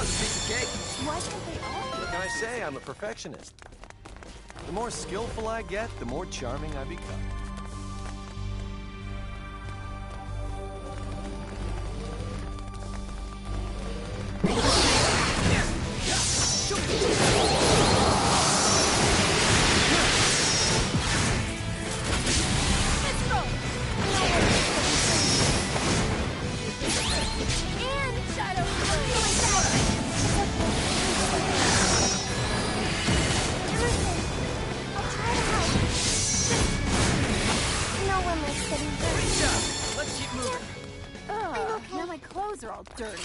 another piece of cake. Why can't they all? What can I say? I'm a perfectionist. The more skillful I get, the more charming I become. They're all dirty.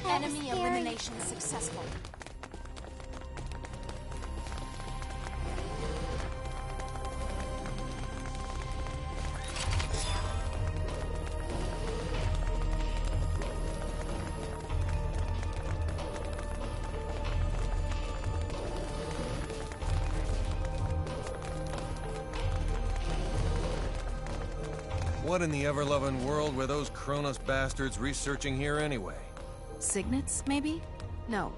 Enemy elimination successful. What in the ever-loving world were those Kronos bastards researching here anyway? Signets, maybe? No.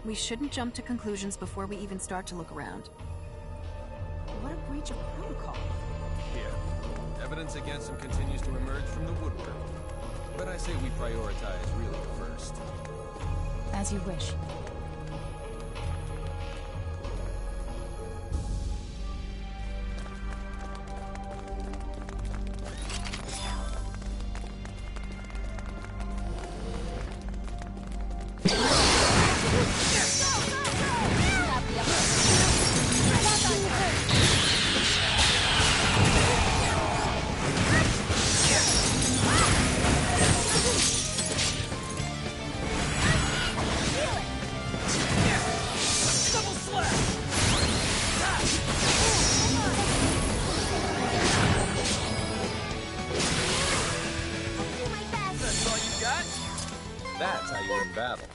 We shouldn't jump to conclusions before we even start to look around. What a breach of protocol. Yeah. Evidence against him continues to emerge from the woodwork. But I say we prioritize really first. As you wish. That's how you win battle.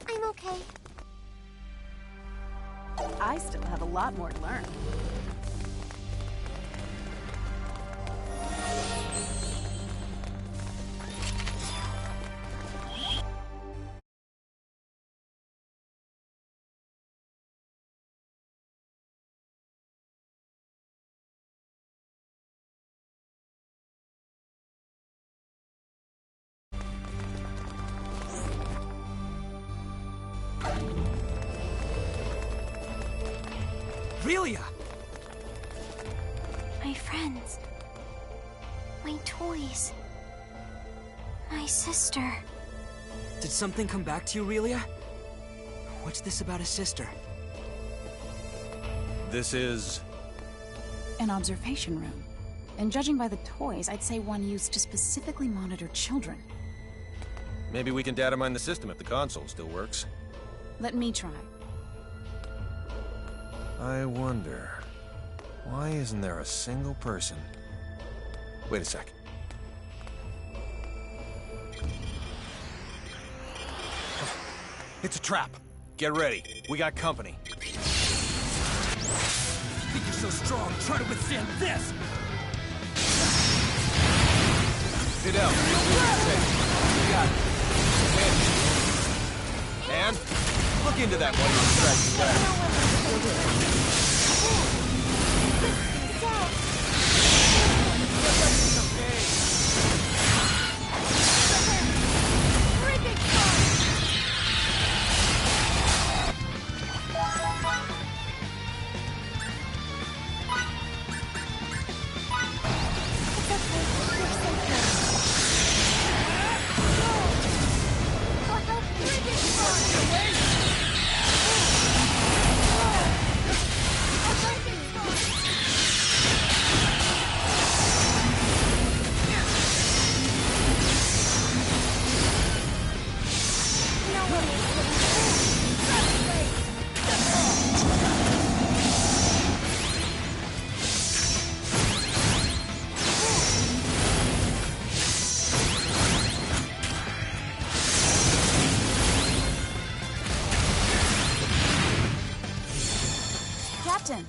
I'm okay. I still have a lot more to learn. Relia! My friends. My toys. My sister. Did something come back to you, Relia? What's this about a sister? This is... An observation room. And judging by the toys, I'd say one used to specifically monitor children. Maybe we can data mine the system if the console still works. Let me try. I wonder, why isn't there a single person? Wait a sec. It's a trap. Get ready. We got company. Think you're so strong, try to withstand this! Fidel, you got it. And look into that while you're distracted back. Captain,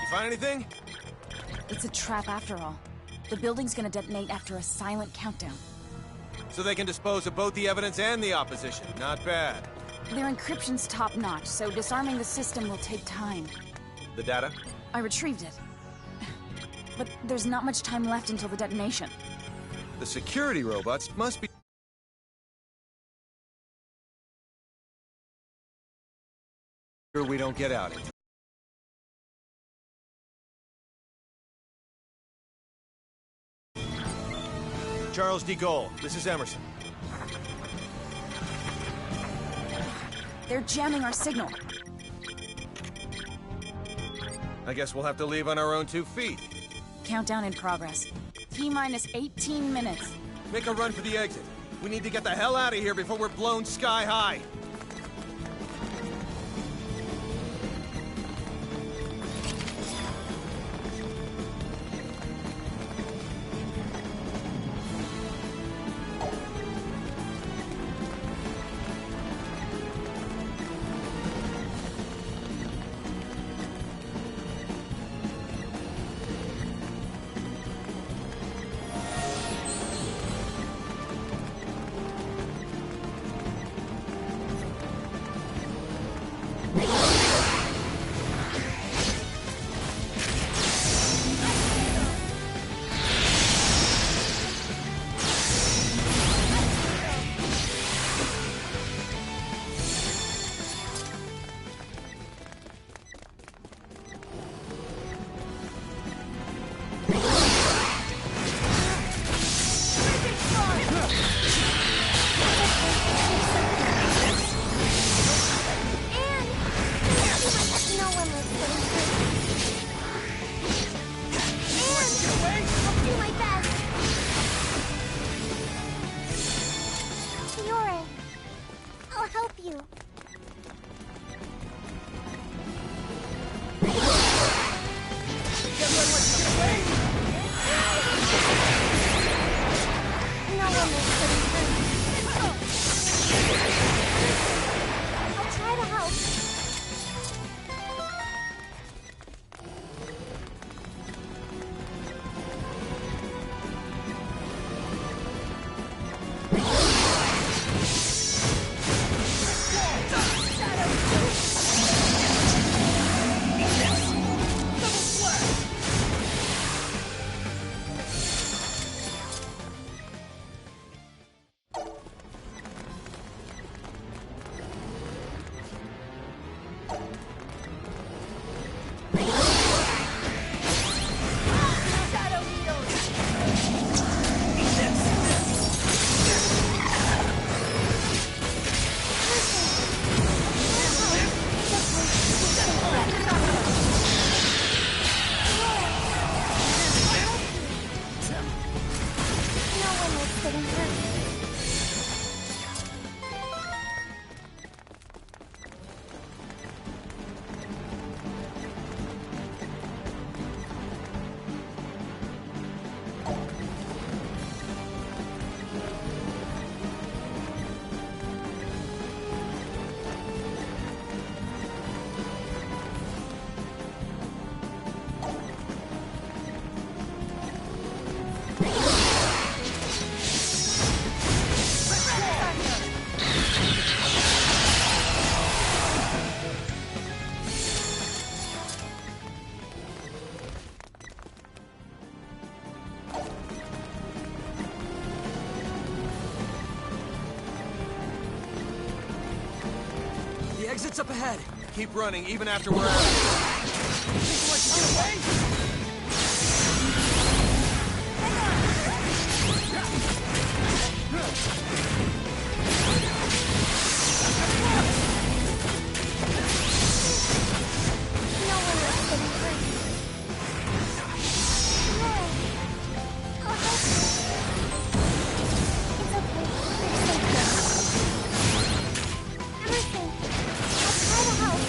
You find anything? it's a trap after all. The building's gonna detonate after a silent countdown. So they can dispose of both the evidence and the opposition. Not bad. Their encryption's top-notch, so disarming the system will take time. The data? I retrieved it. But there's not much time left until the detonation. The security robots must be... sure we don't get out. Charles D. Gaulle, this is Emerson. They're jamming our signal. I guess we'll have to leave on our own 2 feet. Countdown in progress. T-minus 18 minutes. Make a run for the exit. We need to get the hell out of here before we're blown sky high. The exit's up ahead. Keep running, even after we're out. No one is getting hurt. No. It's okay. We're safe now. Emerson, I'll try to help.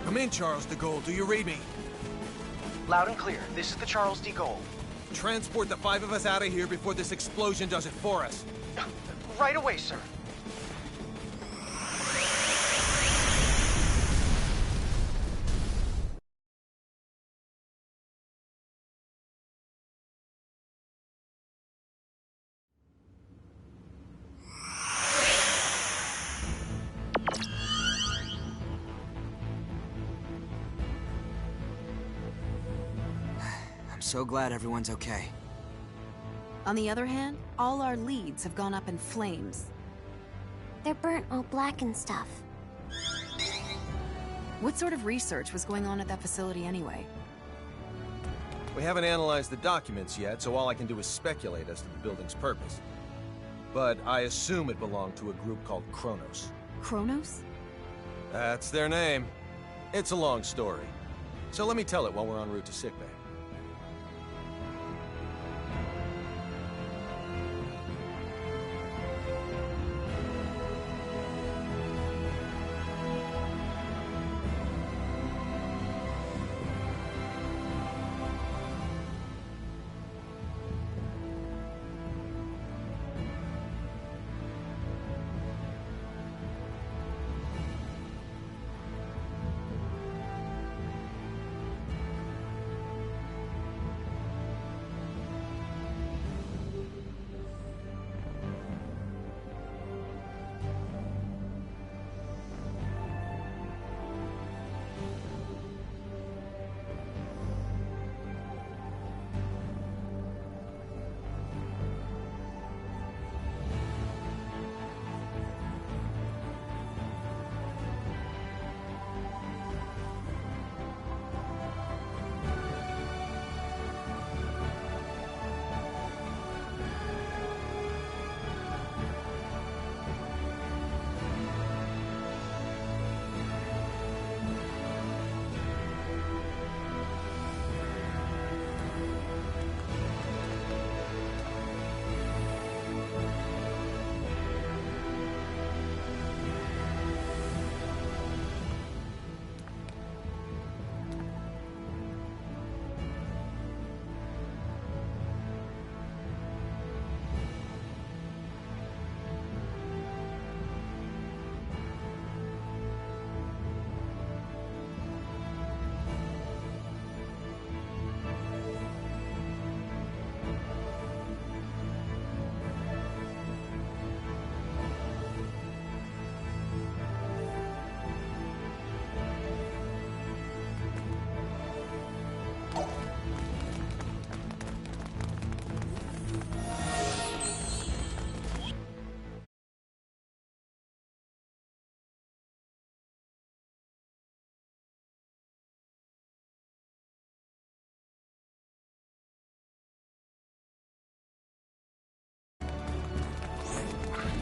Come in, Charles de Gaulle. Do you read me? Loud and clear. This is the Charles de Gaulle. Transport the 5 of us out of here before this explosion does it for us. Right away, sir. I'm so glad everyone's okay. On the other hand, all our leads have gone up in flames. They're burnt all black and stuff. What sort of research was going on at that facility anyway? We haven't analyzed the documents yet, so all I can do is speculate as to the building's purpose. But I assume it belonged to a group called Kronos. Kronos? That's their name. It's a long story. So let me tell it while we're en route to sickbay.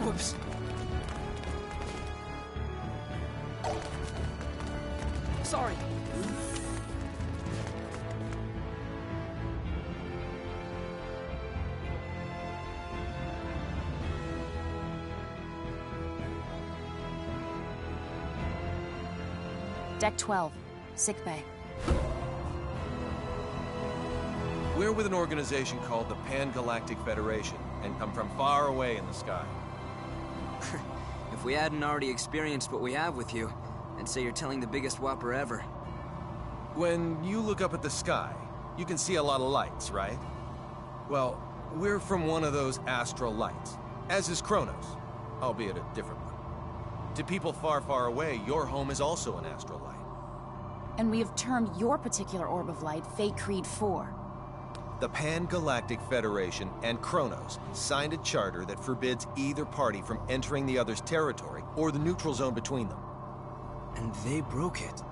Whoops. Sorry. Deck 12, sickbay. We're with an organization called the Pan-Galactic Federation, and come from far away in the sky. If we hadn't already experienced what we have with you, I'd say you're telling the biggest whopper ever. When you look up at the sky, you can see a lot of lights, right? Well, we're from one of those astral lights, as is Kronos, albeit a different one. To people far, far away, your home is also an astral light. And we have termed your particular orb of light Fate Creed 4. The Pan-Galactic Federation and Kronos signed a charter that forbids either party from entering the other's territory or the neutral zone between them. And they broke it.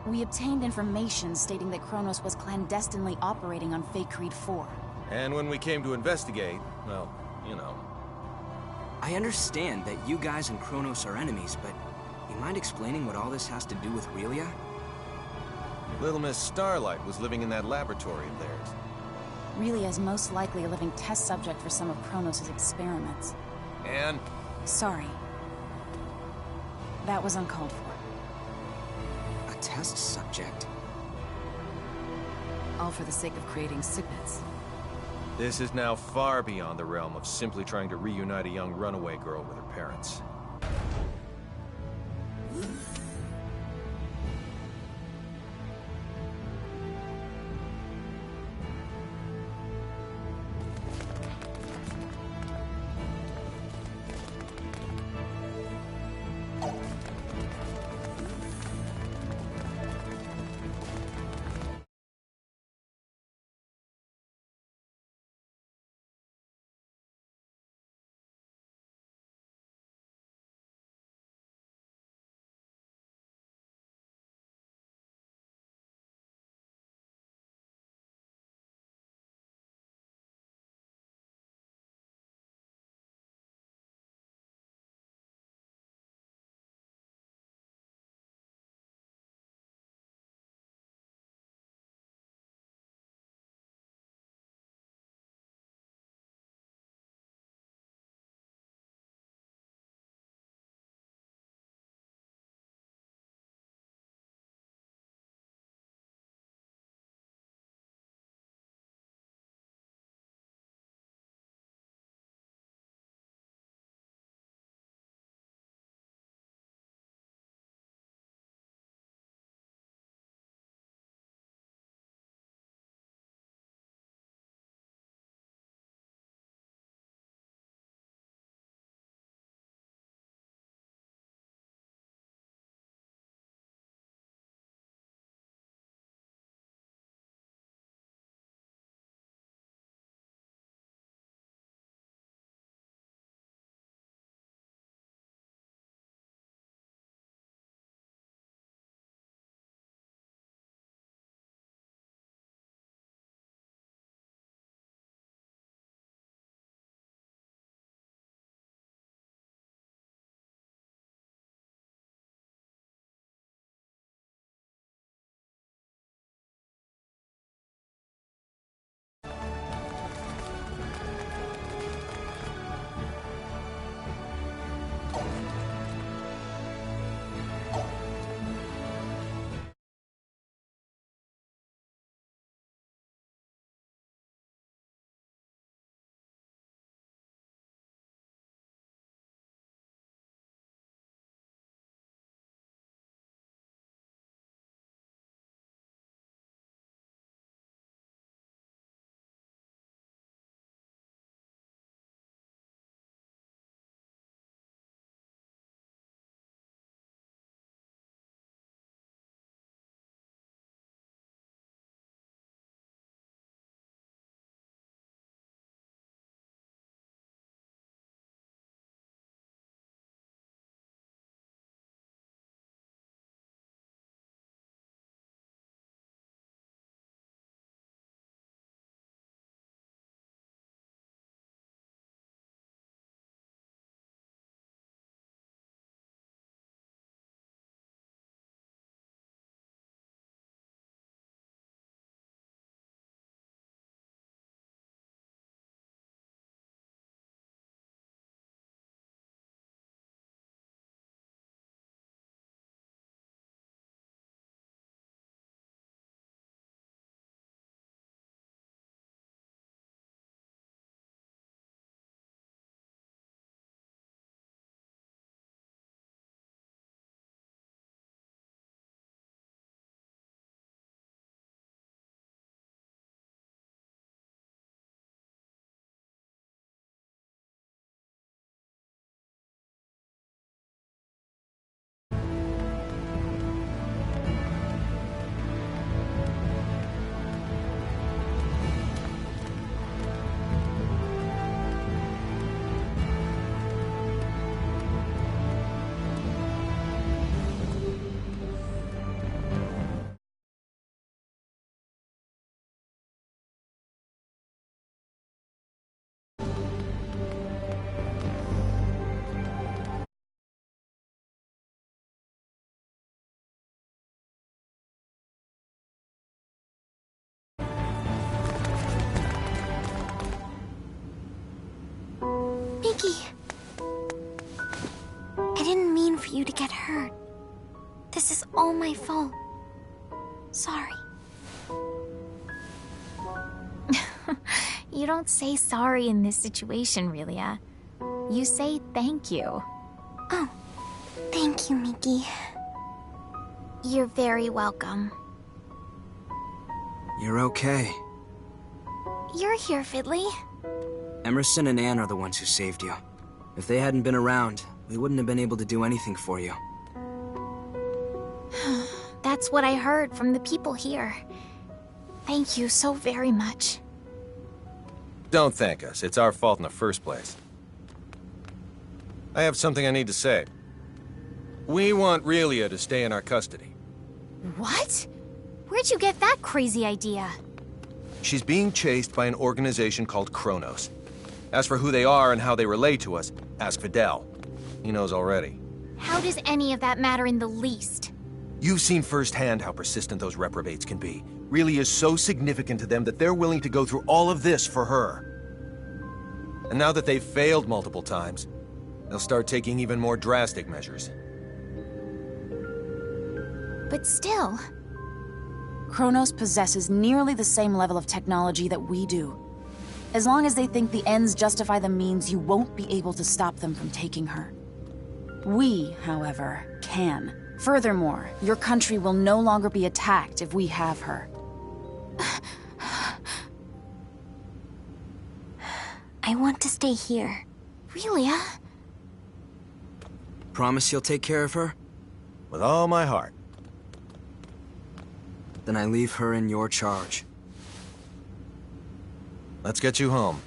We obtained information stating that Kronos was clandestinely operating on Fate Creed 4. And when we came to investigate, well, you know. I understand that you guys and Kronos are enemies, but you mind explaining what all this has to do with Relia? Little Miss Starlight was living in that laboratory of theirs. Relia is most likely a living test subject for some of Kronos' experiments. And? Sorry. That was uncalled for. A test subject? All for the sake of creating sickness. This is now far beyond the realm of simply trying to reunite a young runaway girl with her parents. Mickey. I didn't mean for you to get hurt. This is all my fault. Sorry. You don't say sorry in this situation, Relia. You say thank you. Oh, thank you, Mickey. You're very welcome. You're okay. You're here, Fiddly. Emerson and Anne are the ones who saved you. If they hadn't been around, we wouldn't have been able to do anything for you. That's what I heard from the people here. Thank you so very much. Don't thank us. It's our fault in the first place. I have something I need to say. We want Relia to stay in our custody. What? Where'd you get that crazy idea? She's being chased by an organization called Kronos. As for who they are and how they relate to us, ask Fidel. He knows already. How does any of that matter in the least? You've seen firsthand how persistent those reprobates can be. Relia is so significant to them that they're willing to go through all of this for her. And now that they've failed multiple times, they'll start taking even more drastic measures. But still... Kronos possesses nearly the same level of technology that we do. As long as they think the ends justify the means, you won't be able to stop them from taking her. We, however, can. Furthermore, your country will no longer be attacked if we have her. I want to stay here. Relia? Promise you'll take care of her? With all my heart. Then I leave her in your charge. Let's get you home.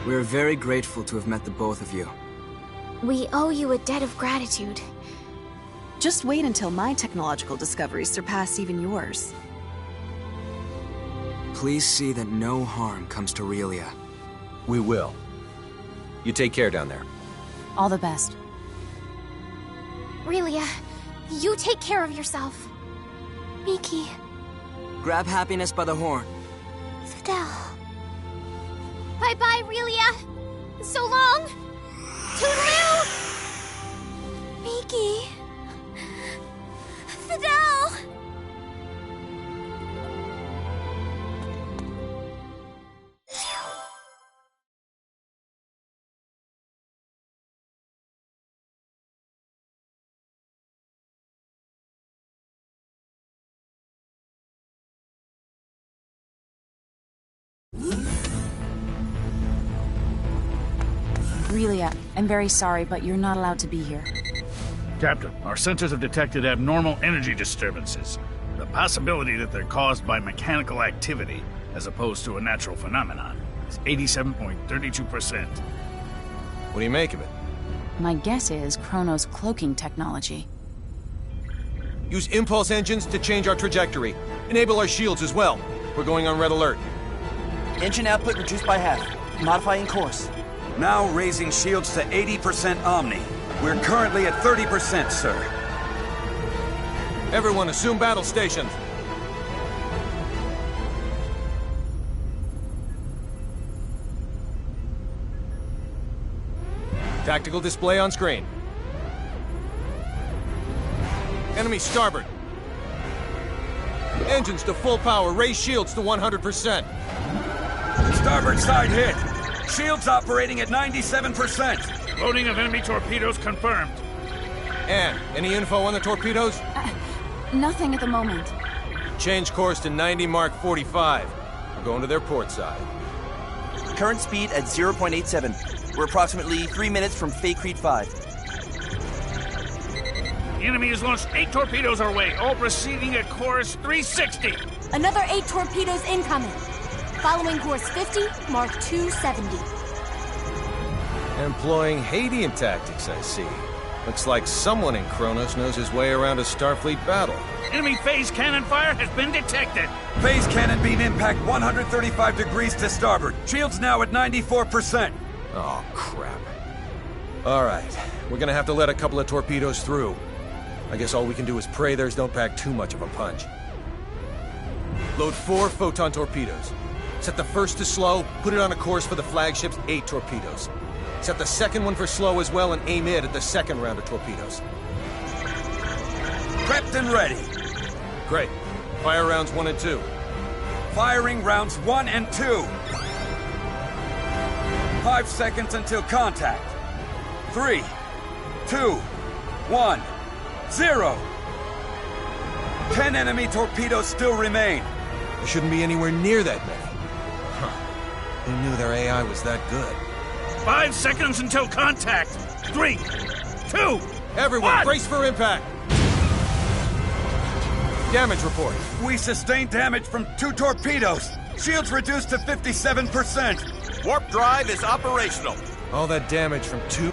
We're very grateful to have met the both of you. We owe you a debt of gratitude. Just wait until my technological discoveries surpass even yours. Please see that no harm comes to Relia. We will. You take care down there. All the best. Relia, you take care of yourself. Mickey. Grab happiness by the horn. Fidel. Bye-bye, Relia! So long! Toodaloo! Mickey. Fidel! Relia, I'm very sorry, but you're not allowed to be here. Captain, our sensors have detected abnormal energy disturbances. The possibility that they're caused by mechanical activity, as opposed to a natural phenomenon, is 87.32%. What do you make of it? My guess is Kronos' cloaking technology. Use impulse engines to change our trajectory. Enable our shields as well. We're going on red alert. Engine output reduced by half. Modifying course. Now raising shields to 80% Omni. We're currently at 30%, sir. Everyone assume battle stations. Tactical display on screen. Enemy starboard. Engines to full power. Raise shields to 100%. Starboard side hit. Shields operating at 97%. Loading of enemy torpedoes confirmed. Anne, any info on the torpedoes? Nothing at the moment. Change course to 90 Mark 45. We're going to their port side. Current speed at 0.87. We're approximately 3 minutes from Faycrete 5. The enemy has launched 8 torpedoes our way, all proceeding at course 360. Another 8 torpedoes incoming. Following course 50, Mark 270. Employing Hadean tactics, I see. Looks like someone in Kronos knows his way around a Starfleet battle. Enemy phase cannon fire has been detected. Phase cannon beam impact 135 degrees to starboard. Shields now at 94%. Oh, crap. All right, we're gonna have to let a couple of torpedoes through. I guess all we can do is pray theirs don't pack too much of a punch. Load 4 photon torpedoes. Set the first to slow, put it on a course for the flagship's 8 torpedoes. Set the second one for slow as well and aim it at the second round of torpedoes. Prepped and ready. Great. Fire rounds 1 and 2. Firing rounds 1 and 2. 5 seconds until contact. 3, 2, 1, 0. 10 enemy torpedoes still remain. There shouldn't be anywhere near that many. Huh. Who knew their AI was that good? 5 seconds until contact. 3, 2, Everyone, 1. brace for impact! Damage report. We sustained damage from 2 torpedoes. Shields reduced to 57%. Warp drive is operational. All that damage from 2...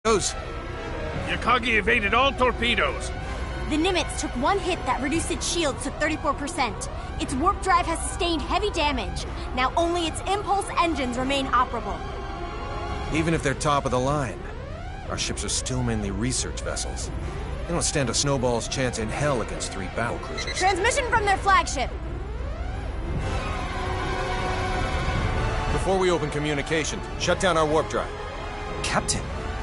Goes. Yakagi evaded all torpedoes. The Nimitz took one hit that reduced its shields to 34%. Its warp drive has sustained heavy damage. Now only its impulse engines remain operable. Even if they're top of the line, our ships are still mainly research vessels. They don't stand a snowball's chance in hell against 3 battle cruisers. Transmission from their flagship. Before we open communication, shut down our warp drive. Captain,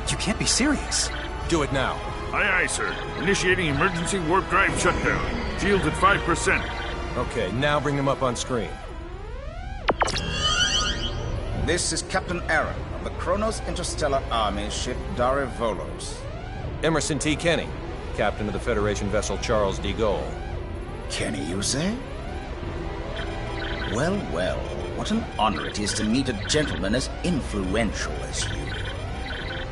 you can't be serious. Do it now. Aye, aye, sir. Initiating emergency warp drive shutdown. Shields at 5%. Okay, now bring them up on screen. This is Captain Aaron of the Kronos Interstellar Army ship Dare Volos. Emerson T. Kenny, captain of the Federation vessel Charles de Gaulle. Kenny, you say? Well, well, what an honor it is to meet a gentleman as influential as you.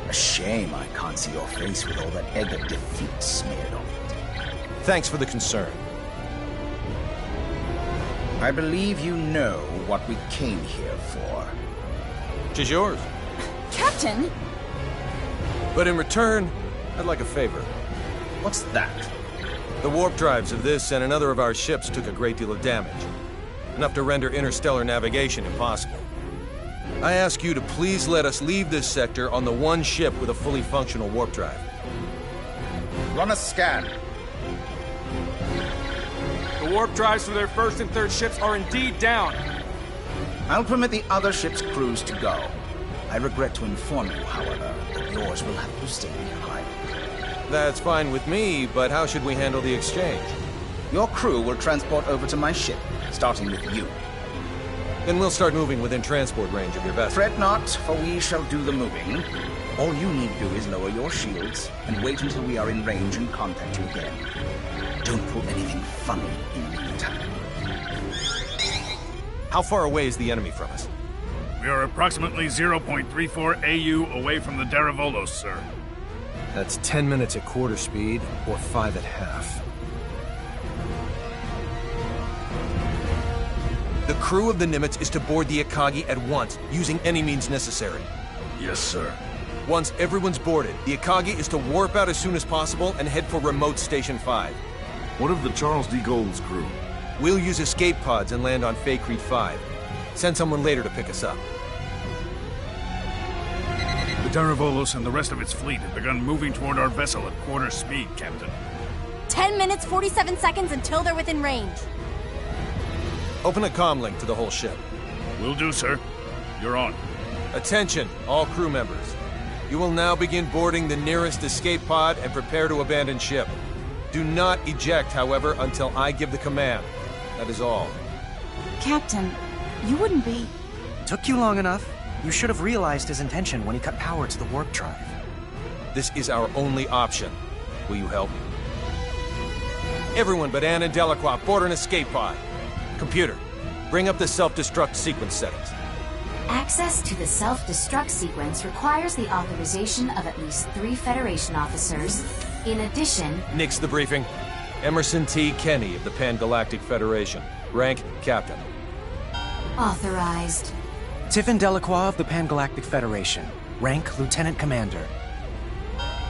A shame I can't see your face with all that egg of defeat smeared on it. Thanks for the concern. I believe you know what we came here for. Tis yours. Captain! But in return, I'd like a favor. What's that? The warp drives of this and another of our ships took a great deal of damage. Enough to render interstellar navigation impossible. I ask you to please let us leave this sector on the one ship with a fully functional warp drive. Run a scan. The warp drives for their first and third ships are indeed down. I'll permit the other ship's crews to go. I regret to inform you, however, that yours will have to stay behind. That's fine with me, but how should we handle the exchange? Your crew will transport over to my ship, starting with you. Then we'll start moving within transport range of your vessel. Fret not, for we shall do the moving. All you need do is lower your shields and wait until we are in range and contact you again. Don't pull anything funny in the meantime. How far away is the enemy from us? We are approximately 0.34 AU away from the Daravolos, sir. That's 10 minutes at quarter speed, or 5 at half. The crew of the Nimitz is to board the Akagi at once, using any means necessary. Yes, sir. Once everyone's boarded, the Akagi is to warp out as soon as possible and head for remote Station 5. What of the Charles D. Gould's crew? We'll use escape pods and land on Faycrete 5. Send someone later to pick us up. The Daravolos and the rest of its fleet have begun moving toward our vessel at quarter speed, Captain. 10 minutes, 47 seconds until they're within range. Open a comm link to the whole ship. Will do, sir. You're on. Attention, all crew members. You will now begin boarding the nearest escape pod and prepare to abandon ship. Do not eject, however, until I give the command. That is all. Captain, you wouldn't be... Took you long enough. You should have realized his intention when he cut power to the warp drive. This is our only option. Will you help? Everyone but Anne and Delacroix board an escape pod. Computer, bring up the self-destruct sequence settings. Access to the self-destruct sequence requires the authorization of at least 3 Federation officers. In addition... Nix the briefing. Emerson T. Kenny of the Pan-Galactic Federation. Rank, Captain. Authorized. Tiffin Delacroix of the Pan-Galactic Federation. Rank, Lieutenant Commander.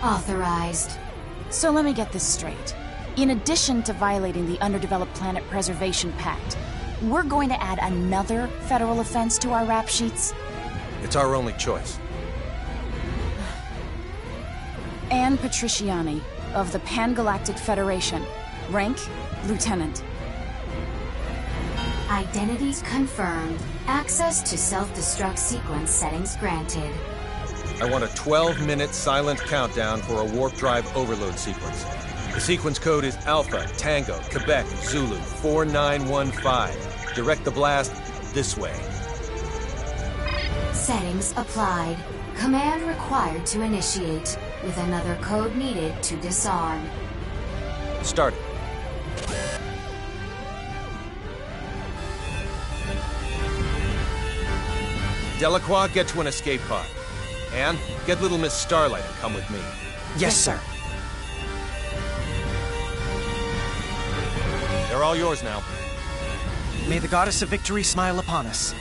Authorized. So let me get this straight. In addition to violating the Underdeveloped Planet Preservation Pact, we're going to add another federal offense to our rap sheets? It's our only choice. Anne Patriciani of the Pan-Galactic Federation. Rank, Lieutenant. Identities confirmed. Access to self-destruct sequence settings granted. I want a 12-minute silent countdown for a warp drive overload sequence. The sequence code is Alpha, Tango, Quebec, Zulu, 4915. Direct the blast this way. Settings applied. Command required to initiate, with another code needed to disarm. Start it. Delacroix, get to an escape pod. Anne, get little Miss Starlight and come with me. Yes, sir. They're all yours now. May the Goddess of Victory smile upon us.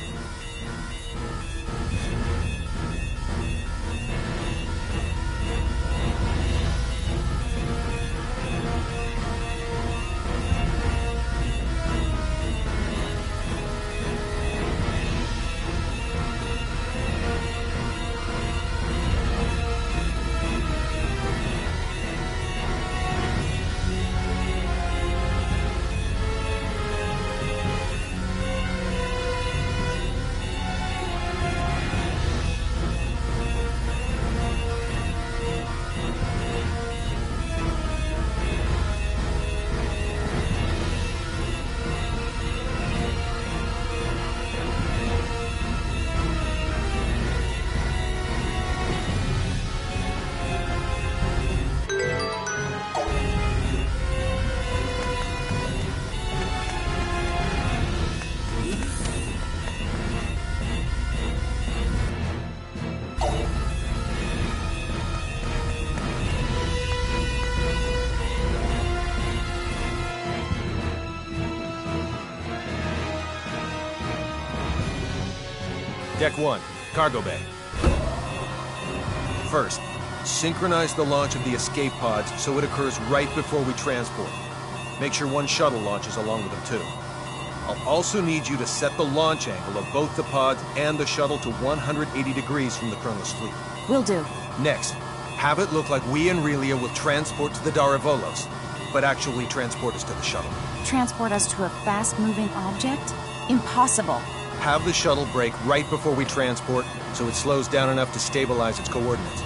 Deck 1, cargo bay. First, synchronize the launch of the escape pods so it occurs right before we transport. Make sure one shuttle launches along with them too. I'll also need you to set the launch angle of both the pods and the shuttle to 180 degrees from the Kronos fleet. Will do. Next, have it look like we and Relia will transport to the Daravolos, but actually transport us to the shuttle. Transport us to a fast-moving object? Impossible. Have the shuttle brake right before we transport, so it slows down enough to stabilize its coordinates.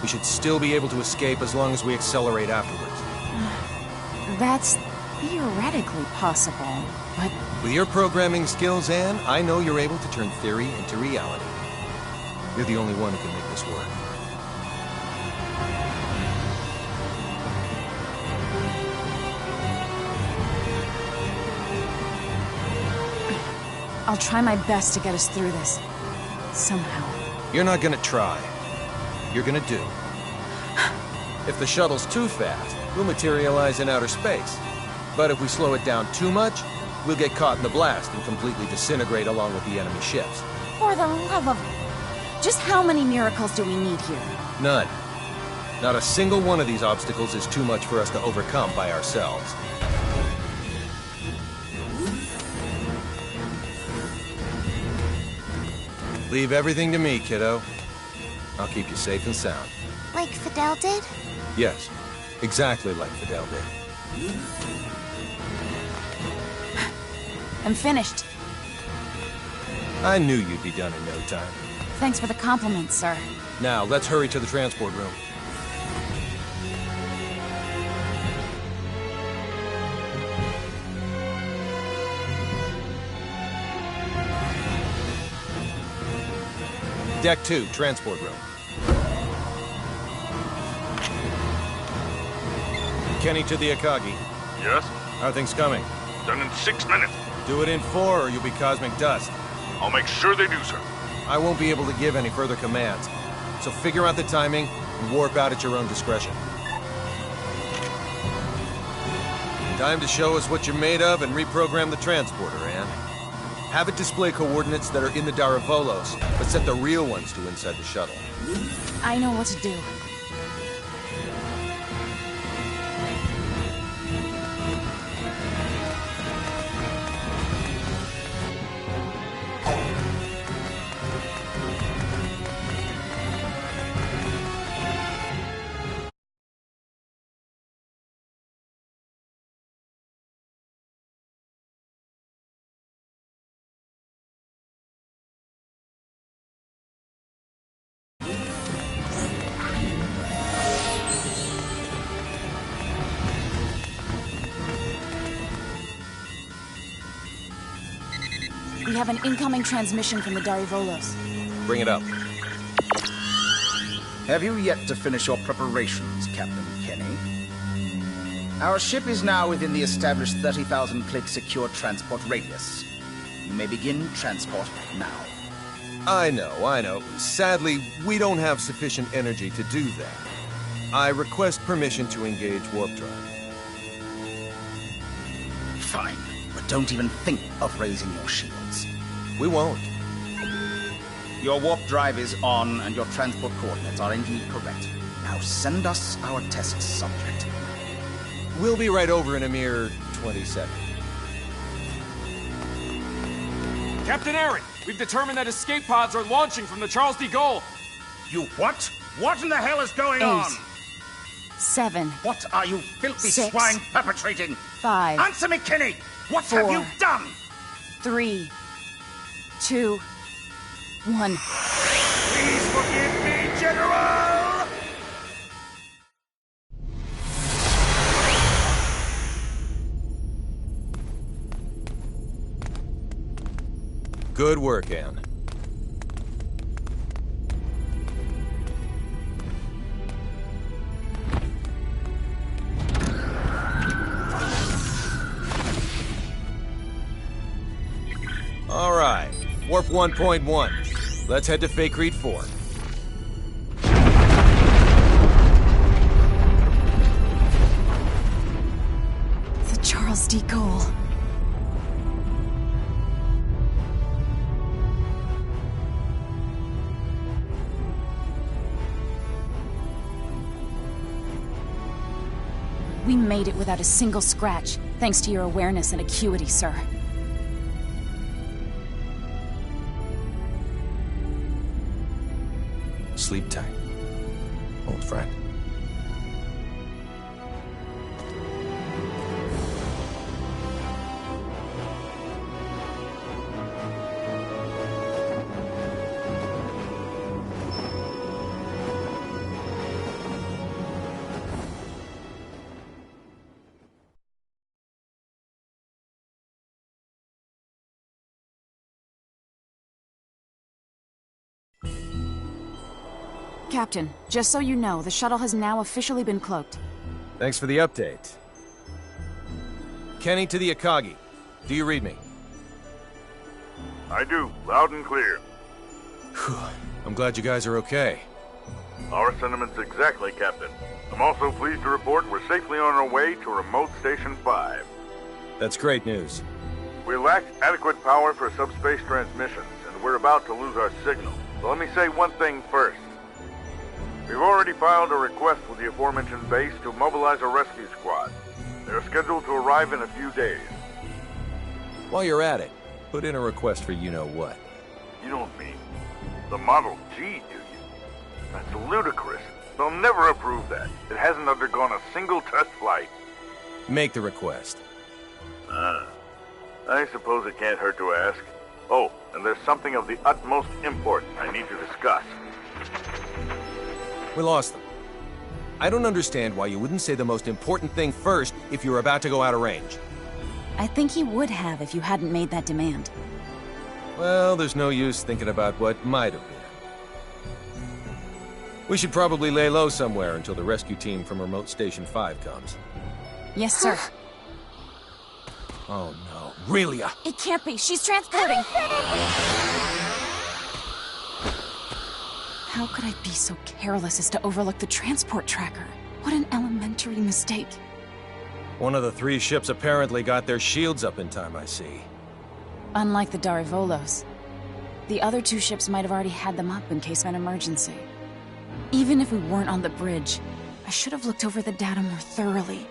We should still be able to escape as long as we accelerate afterwards. That's theoretically possible, but... With your programming skills, Anne, I know you're able to turn theory into reality. You're the only one who can make this work. I'll try my best to get us through this. Somehow. You're not gonna try. You're gonna do. If the shuttle's too fast, we'll materialize in outer space. But if we slow it down too much, we'll get caught in the blast and completely disintegrate along with the enemy ships. For the love of... Just how many miracles do we need here? None. Not a single one of these obstacles is too much for us to overcome by ourselves. Leave everything to me, kiddo. I'll keep you safe and sound. Like Fidel did? Yes, exactly like Fidel did. I'm finished. I knew you'd be done in no time. Thanks for the compliment, sir. Now, let's hurry to the transport room. Deck 2, transport room. Kenny to the Akagi. Yes? How are things coming? Done in 6 minutes. Do it in 4 or you'll be cosmic dust. I'll make sure they do, sir. I won't be able to give any further commands, so figure out the timing and warp out at your own discretion. Time to show us what you're made of and reprogram the transporter, Anne. Have it display coordinates that are in the Daravolos, but set the real ones to inside the shuttle. I know what to do. We have an incoming transmission from the Darivolos. Bring it up. Have you yet to finish your preparations, Captain Kenny? Our ship is now within the established 30,000 click secure transport radius. You may begin transport now. I know. Sadly, we don't have sufficient energy to do that. I request permission to engage warp drive. Fine, but don't even think of raising your shields. We won't. Your warp drive is on, and your transport coordinates are indeed correct. Now send us our test subject. We'll be right over in a mere 20 seconds. Captain Aaron, we've determined that escape pods are launching from the Charles de Gaulle. You what? What in the hell is going 8, on? 7. What are you filthy 6, swine perpetrating? 5. Answer me, Kenny! What 4, have you done? 3, 2, 1. Please forgive me, General! Good work, Anne. All right, Warp 1.1. Let's head to Fakreed 4. The Charles de Gaulle. We made it without a single scratch, thanks to your awareness and acuity, sir. Sleep tight, old friend. Captain, just so you know, the shuttle has now officially been cloaked. Thanks for the update. Kenny to the Akagi. Do you read me? I do, loud and clear. I'm glad you guys are okay. Our sentiments exactly, Captain. I'm also pleased to report we're safely on our way to Remote Station 5. That's great news. We lacked adequate power for subspace transmissions, and we're about to lose our signal. So let me say one thing first. We've already filed a request with the aforementioned base to mobilize a rescue squad. They're scheduled to arrive in a few days. While you're at it, put in a request for you-know-what. You don't mean the Model G, do you? That's ludicrous. They'll never approve that. It hasn't undergone a single test flight. Make the request. I suppose it can't hurt to ask. Oh, and there's something of the utmost import I need to discuss. We lost them. I don't understand why you wouldn't say the most important thing first if you're about to go out of range. I think he would have if you hadn't made that demand. Well, there's no use thinking about what might have been. We should probably lay low somewhere until the rescue team from Remote Station 5 comes. Yes, sir. Oh no, Relia! It can't be. She's transporting. How could I be so careless as to overlook the transport tracker? What an elementary mistake. One of the 3 ships apparently got their shields up in time, I see. Unlike the Darivolos, the other 2 ships might have already had them up in case of an emergency. Even if we weren't on the bridge, I should have looked over the data more thoroughly.